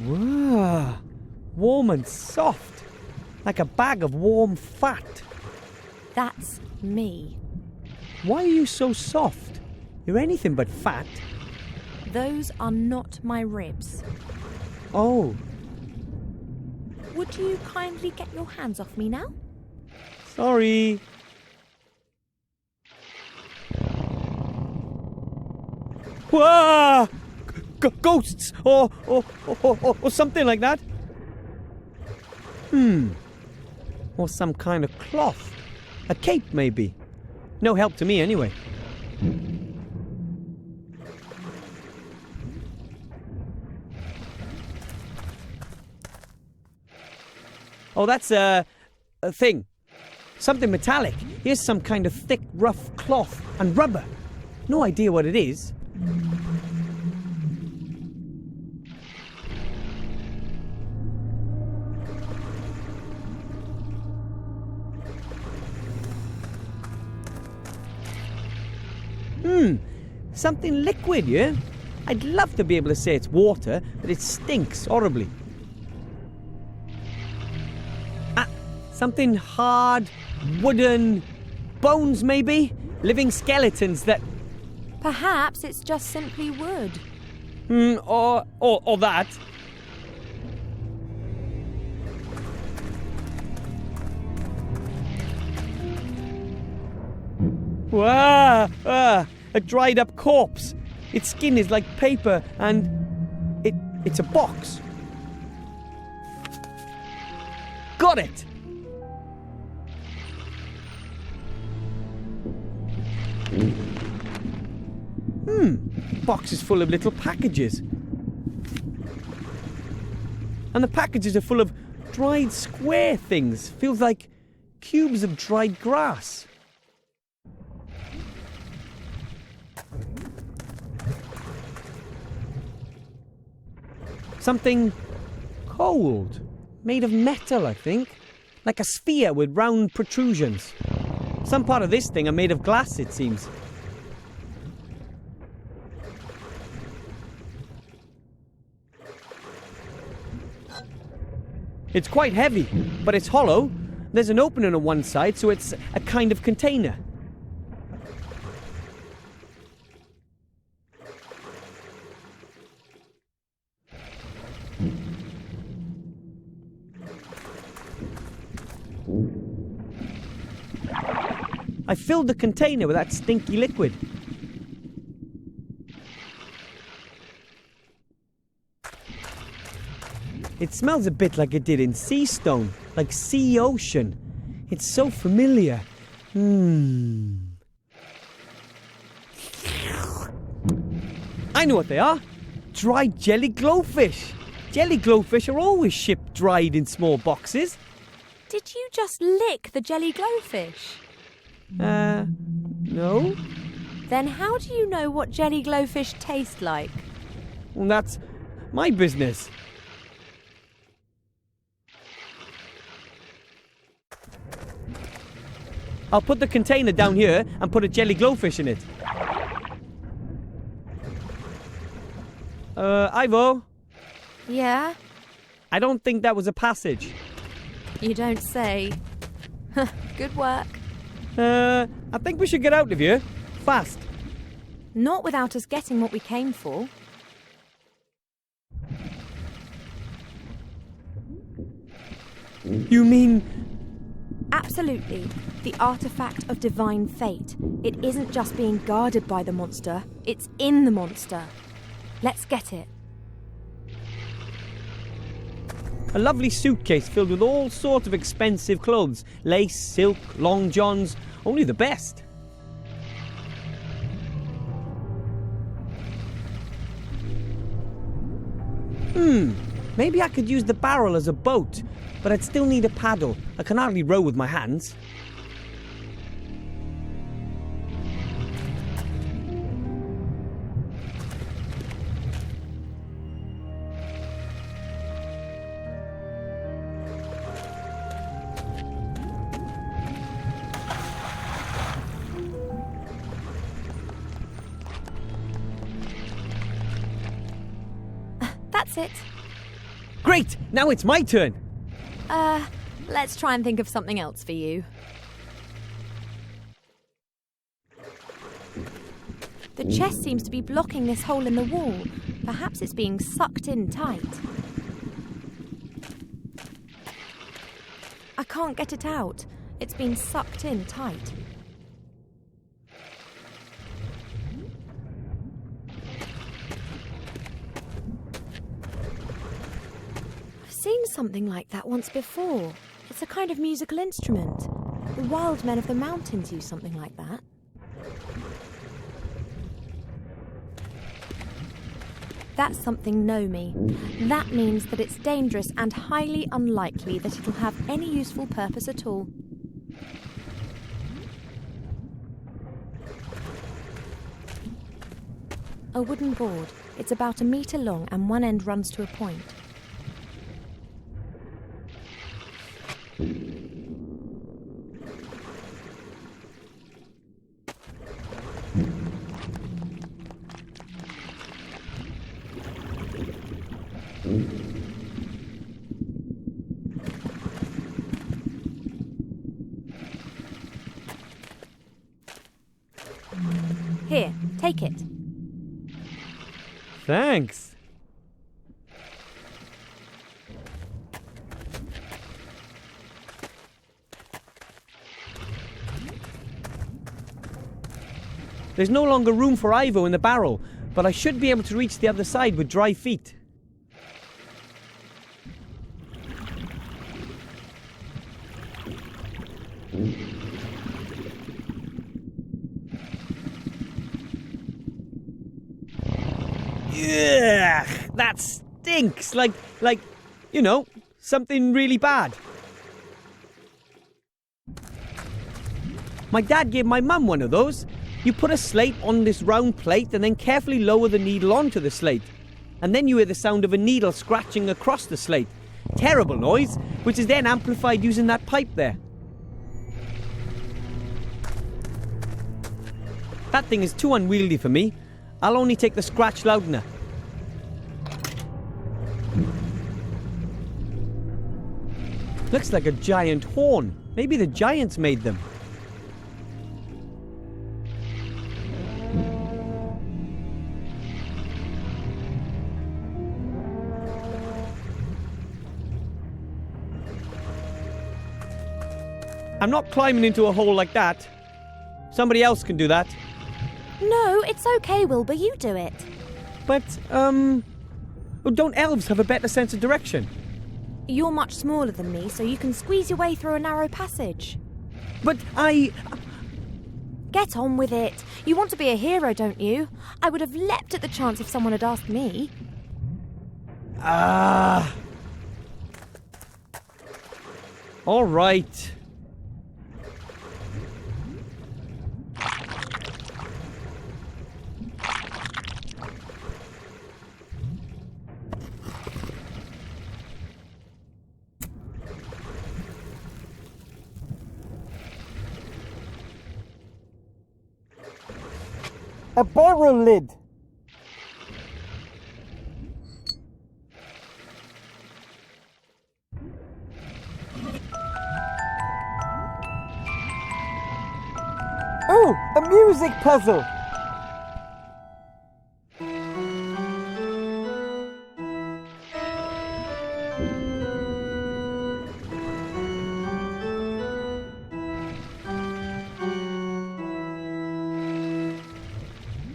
Whoa, warm and soft, like a bag of warm fat. That's me. Why are you so soft? You're anything but fat. Those are not my ribs. Oh, Would you kindly get your hands off me now? sorry. Whoa! Ghosts or something like that. Or some kind of cloth. A cape, maybe. No help to me, anyway. Oh, that's a thing. Something metallic. Here's some kind of thick, rough cloth and rubber. No idea what it is. Something liquid, yeah? I'd love to be able to say it's water, but it stinks horribly. Something hard, wooden, bones maybe? Living skeletons that... Perhaps it's just simply wood. Or that. Wow! A dried up corpse. Its skin is like paper and it's a box. Got it! Box is full of little packages. And the packages are full of dried square things. Feels like cubes of dried grass. Something cold. Made of metal, I think. Like a sphere with round protrusions. Some part of this thing are made of glass, it seems. It's quite heavy, but it's hollow. There's an opening on one side, so it's a kind of container. I filled the container with that stinky liquid. It smells a bit like it did in Sea Stone, like sea ocean. It's so familiar. I know what they are. Dried jelly glowfish. Jelly glowfish are always shipped dried in small boxes. Did you just lick the jelly glowfish? No. Then how do you know what jelly glowfish taste like? Well, that's my business. I'll put the container down here and put a jelly glowfish in it. Ivo? Yeah? I don't think that was a passage. You don't say. Good work. I think we should get out of here. Fast. Not without us getting what we came for. You mean... Absolutely. The artifact of divine fate. It isn't just being guarded by the monster, it's in the monster. Let's get it. A lovely suitcase filled with all sorts of expensive clothes. Lace, silk, long johns. Only the best. Maybe I could use the barrel as a boat, but I'd still need a paddle. I can hardly row with my hands. That's it. Great! Now it's my turn! Let's try and think of something else for you. The chest seems to be blocking this hole in the wall. Perhaps it's being sucked in tight. I can't get it out. It's been sucked in tight. I've seen something like that once before. It's a kind of musical instrument. The wild men of the mountains use something like that. That's something Nomi. That means that it's dangerous and highly unlikely that it'll have any useful purpose at all. A wooden board. It's about 1 metre long and one end runs to a point. Here, take it. Thanks. There's no longer room for Ivo in the barrel, but I should be able to reach the other side with dry feet. Ugh, that stinks. Like, you know, something really bad. My dad gave my mum one of those. You put a slate on this round plate and then carefully lower the needle onto the slate. And then you hear the sound of a needle scratching across the slate. Terrible noise, which is then amplified using that pipe there. That thing is too unwieldy for me. I'll only take the scratch loudener. Looks like a giant horn. Maybe the giants made them. I'm not climbing into a hole like that. Somebody else can do that. No, it's okay, Wilbur, you do it. But, don't elves have a better sense of direction? You're much smaller than me, so you can squeeze your way through a narrow passage. But Get on with it. You want to be a hero, don't you? I would have leapt at the chance if someone had asked me. All right. A barrel lid. Oh, a music puzzle.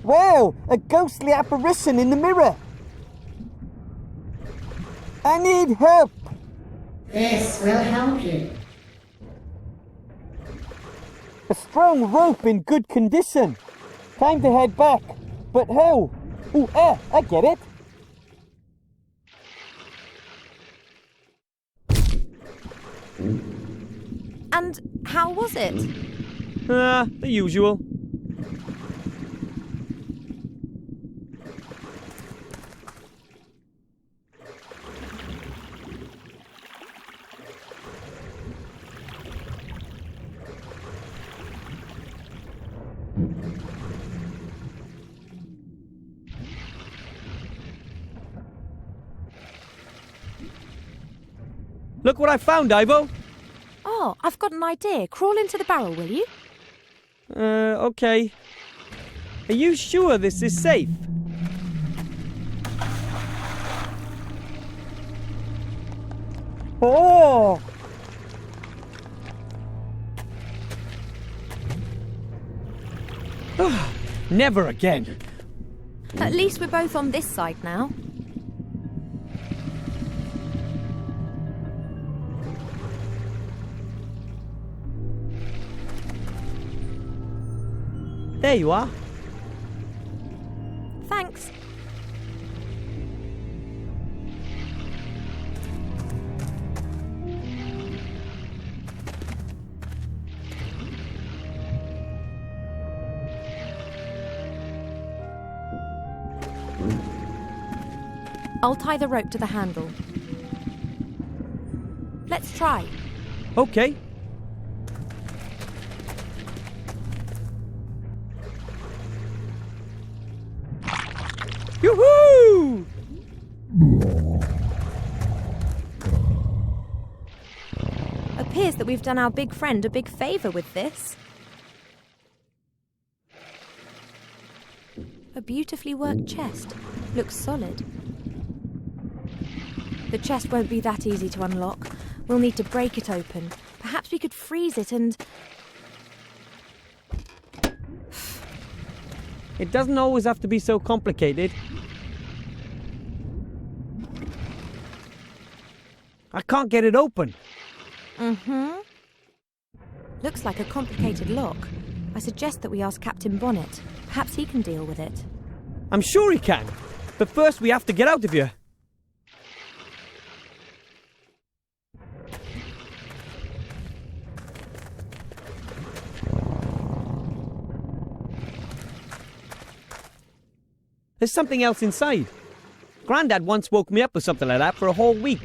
Wow, a ghostly apparition in the mirror. I need help. This will help you. A strong rope in good condition. Time to head back. But how? I get it. And how was it? The usual. Look what I found, Ivo. Oh, I've got an idea. Crawl into the barrel, will you? Okay. Are you sure this is safe? Oh! Never again. At least we're both on this side now. There you are. Thanks. I'll tie the rope to the handle. Let's try. Okay. Yoo-hoo! Appears that we've done our big friend a big favour with this. A beautifully worked chest. Looks solid. The chest won't be that easy to unlock. We'll need to break it open. Perhaps we could freeze it and... It doesn't always have to be so complicated. I can't get it open. Looks like a complicated lock. I suggest that we ask Captain Bonnet. Perhaps he can deal with it. I'm sure he can. But first we have to get out of here. There's something else inside. Grandad once woke me up with something like that for a whole week.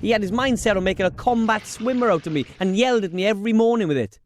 He had his mind set on making a combat swimmer out of me and yelled at me every morning with it.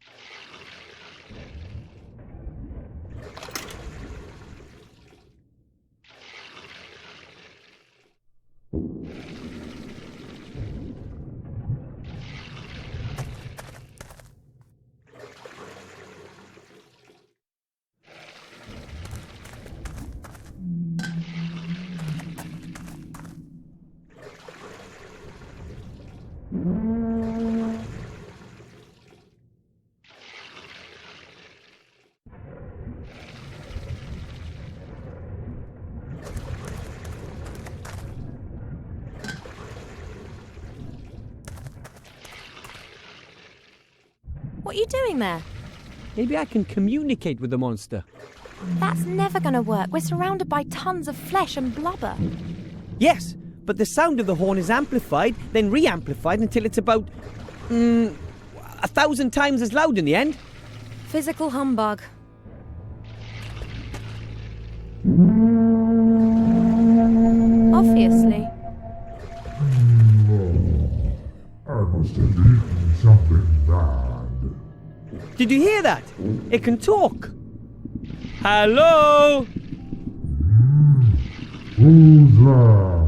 What are you doing there? Maybe I can communicate with the monster. That's never going to work. We're surrounded by tons of flesh and blubber. Yes, but the sound of the horn is amplified, then re-amplified until it's about 1,000 times as loud in the end. Physical humbug. Obviously. I must have eaten something bad. Did you hear that? It can talk. Hello? Who's there?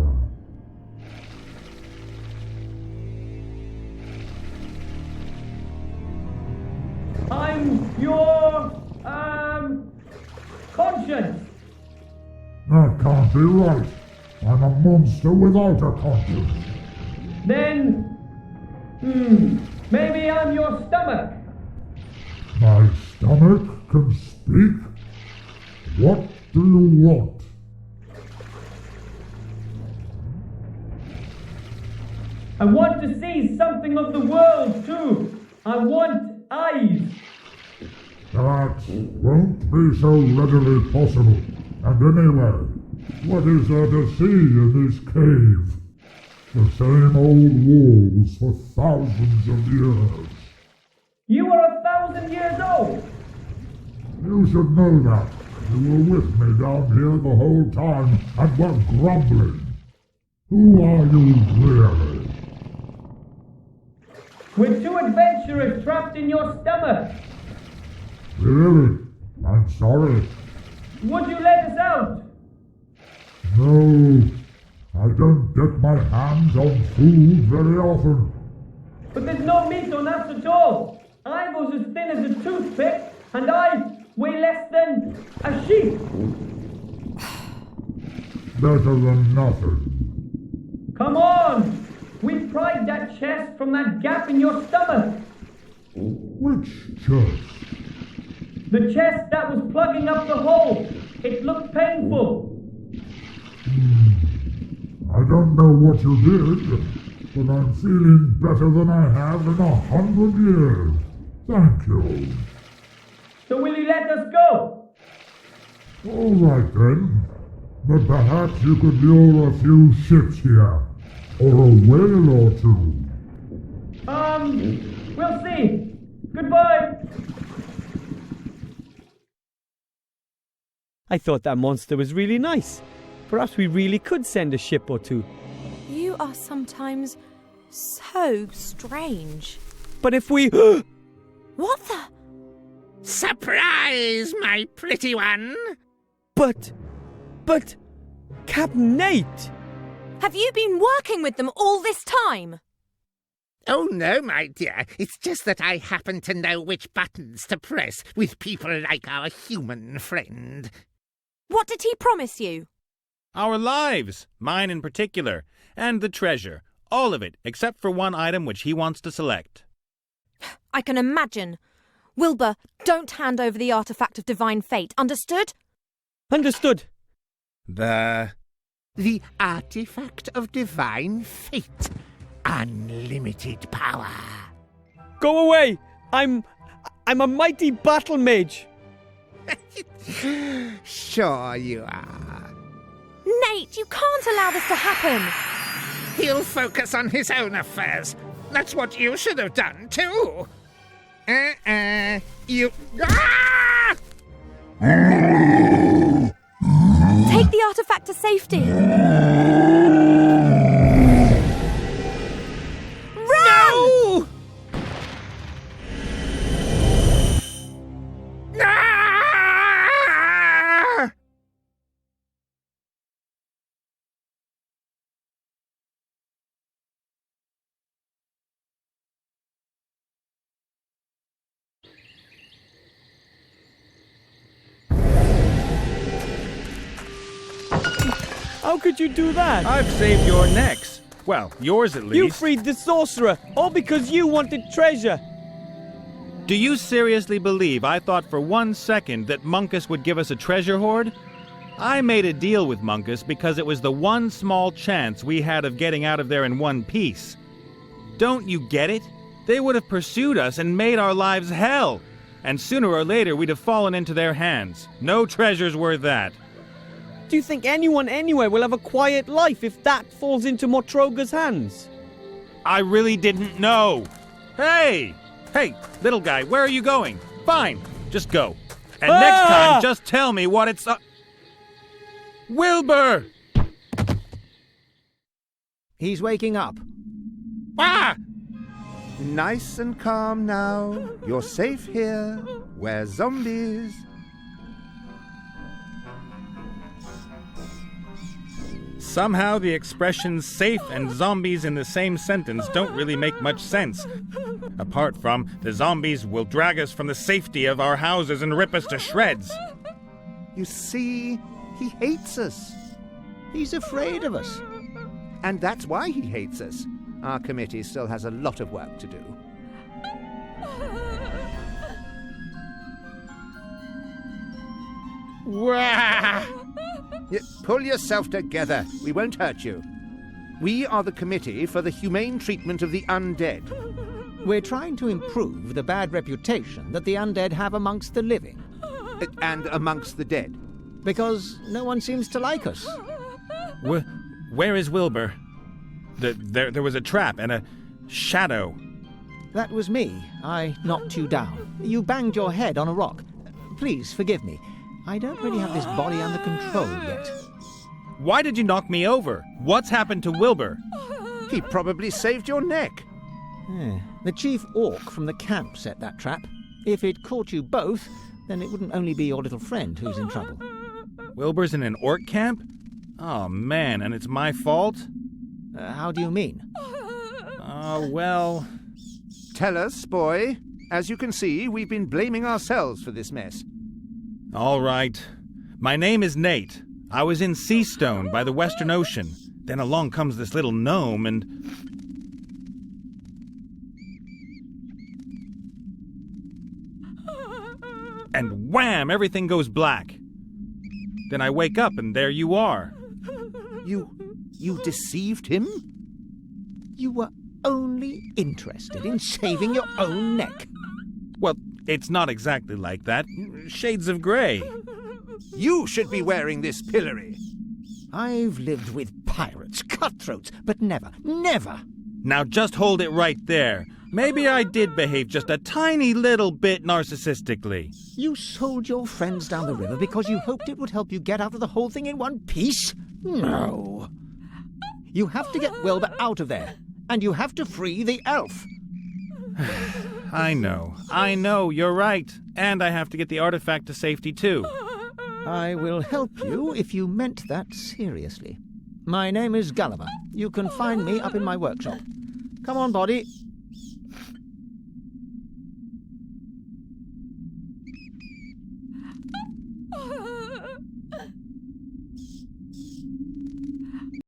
I'm your, conscience. That can't be right. I'm a monster without a conscience. Then, maybe I'm your stomach. My stomach can speak? What do you want? I want to see something of the world too. I want eyes. That won't be so readily possible. And anyway, what is there to see in this cave? The same old walls for thousands of years. You are 1,000 years old. You should know that. You were with me down here the whole time and were grumbling. Who are you really? We're two adventurers trapped in your stomach. Really? I'm sorry. Would you let us out? No, I don't get my hands on food very often. but there's no meat on us at all. Ivo's as thin as a toothpick, and I weigh less than a sheep. Better than nothing. Come on! We pried that chest from that gap in your stomach. Which chest? The chest that was plugging up the hole. It looked painful. I don't know what you did, but I'm feeling better than I have in 100 years. Thank you. So will you let us go? All right then. But perhaps you could lure a few ships here, or a whale or two. We'll see. Goodbye. I thought that monster was really nice. Perhaps we really could send a ship or two. You are sometimes so strange. But if we... What the? Surprise, my pretty one! But... Captain Nate! Have you been working with them all this time? Oh, no, my dear. It's just that I happen to know which buttons to press with people like our human friend. What did he promise you? Our lives, mine in particular, and the treasure. All of it, except for one item which he wants to select. I can imagine. Wilbur, don't hand over the artifact of divine fate, understood? Understood. The artifact of divine fate. Unlimited power. Go away! I'm a mighty battle mage. Sure you are. Nate, you can't allow this to happen. He'll focus on his own affairs. That's what you should have done, too. You... Ah! Take the artifact to safety. No! Ah! How could you do that? I've saved your necks. Well, yours at least. You freed the sorcerer, all because you wanted treasure. Do you seriously believe I thought for 1 second that Munkus would give us a treasure hoard? I made a deal with Munkus because it was the one small chance we had of getting out of there in one piece. Don't you get it? They would have pursued us and made our lives hell. And sooner or later we'd have fallen into their hands. No treasure's worth that. Do you think anyone anywhere will have a quiet life if that falls into Motroga's hands? I really didn't know. Hey! Hey, little guy, where are you going? Fine, just go. And next time, just tell me what it's... Wilbur! He's waking up. Ah! Nice and calm now. You're safe here. We're zombies. Somehow the expressions safe and zombies in the same sentence don't really make much sense. Apart from, the zombies will drag us from the safety of our houses and rip us to shreds. You see, he hates us. He's afraid of us. And that's why he hates us. Our committee still has a lot of work to do. Wah! Pull yourself together. We won't hurt you. We are the Committee for the Humane Treatment of the Undead. We're trying to improve the bad reputation that the undead have amongst the living. And amongst the dead. Because no one seems to like us. Where is Wilbur? There was a trap and a shadow. That was me. I knocked you down. You banged your head on a rock. Please forgive me. I don't really have this body under control yet. Why did you knock me over? What's happened to Wilbur? He probably saved your neck. The chief orc from the camp set that trap. If it caught you both, then it wouldn't only be your little friend who's in trouble. Wilbur's in an orc camp? Oh man, and it's my fault? How do you mean? Well, Tell us, boy. As you can see, we've been blaming ourselves for this mess. All right. My name is Nate. I was in Seastone by the Western Ocean. Then along comes this little gnome and... And wham! Everything goes black. Then I wake up and there you are. You deceived him? You were only interested in saving your own neck. Well, it's not exactly like that. Shades of grey. You should be wearing this pillory. I've lived with pirates, cutthroats, but never, never. Now just hold it right there. Maybe I did behave just a tiny little bit narcissistically. You sold your friends down the river because you hoped it would help you get out of the whole thing in one piece? No. You have to get Wilbur out of there, and you have to free the elf. I know, you're right. And I have to get the artifact to safety too. I will help you if you meant that seriously. My name is Gulliver. You can find me up in my workshop. Come on, Body.